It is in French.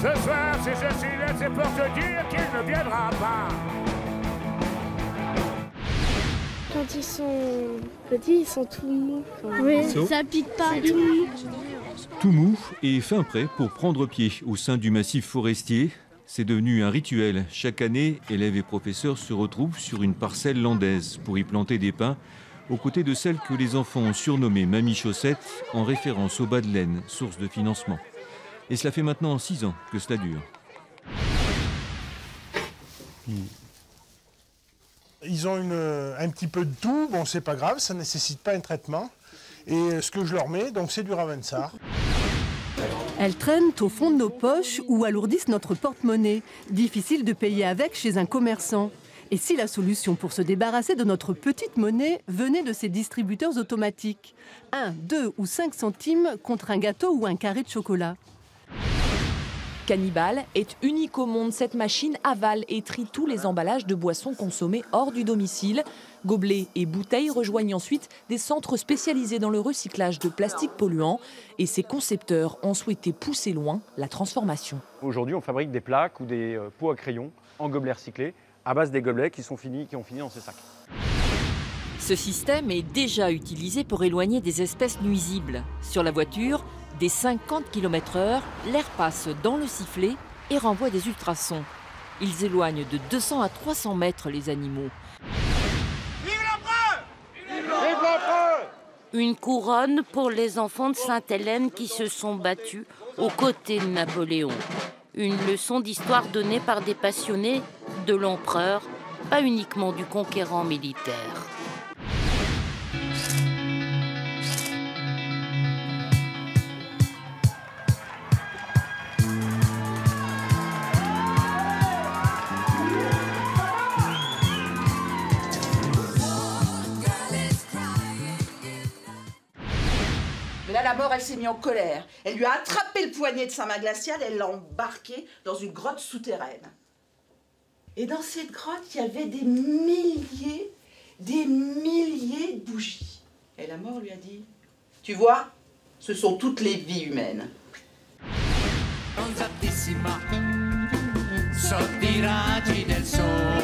Ce soir, si je suis là, c'est pour te dire qu'il ne viendra pas. Quand ils sont petits, ils sont tout mous. Oui, ça pique pas. C'est tout mou. Tout mou et fin prêt pour prendre pied au sein du massif forestier. C'est devenu un rituel. Chaque année, élèves et professeurs se retrouvent sur une parcelle landaise pour y planter des pins, aux côtés de celle que les enfants ont surnommée Mamie Chaussette, en référence au bas de laine, source de financement. Et cela fait maintenant 6 ans que cela dure. Ils ont un petit peu de tout, bon c'est pas grave, ça ne nécessite pas un traitement. Et ce que je leur mets, donc c'est du Ravensar. Elles traînent au fond de nos poches ou alourdissent notre porte-monnaie. Difficile de payer avec chez un commerçant. Et si la solution pour se débarrasser de notre petite monnaie venait de ces distributeurs automatiques ? 1, 2 ou 5 centimes contre un gâteau ou un carré de chocolat. Cannibal est unique au monde. Cette machine avale et trie tous les emballages de boissons consommées hors du domicile. Gobelets et bouteilles rejoignent ensuite des centres spécialisés dans le recyclage de plastique polluant. Et ses concepteurs ont souhaité pousser loin la transformation. Aujourd'hui, on fabrique des plaques ou des pots à crayons en gobelets recyclés à base des gobelets qui ont fini dans ces sacs. Ce système est déjà utilisé pour éloigner des espèces nuisibles. Sur la voiture, dès 50 km/h, l'air passe dans le sifflet et renvoie des ultrasons. Ils éloignent de 200 à 300 mètres les animaux. Vive l'empereur! Vive l'empereur! Une couronne pour les enfants de Sainte-Hélène qui se sont battus aux côtés de Napoléon. Une leçon d'histoire donnée par des passionnés de l'empereur, pas uniquement du conquérant militaire. Mais là, la mort, elle s'est mise en colère. Elle lui a attrapé le poignet de sa main glaciale et elle l'a embarqué dans une grotte souterraine. Et dans cette grotte, il y avait des milliers de bougies. Et la mort lui a dit, tu vois, ce sont toutes les vies humaines. Sotto i raggi del sole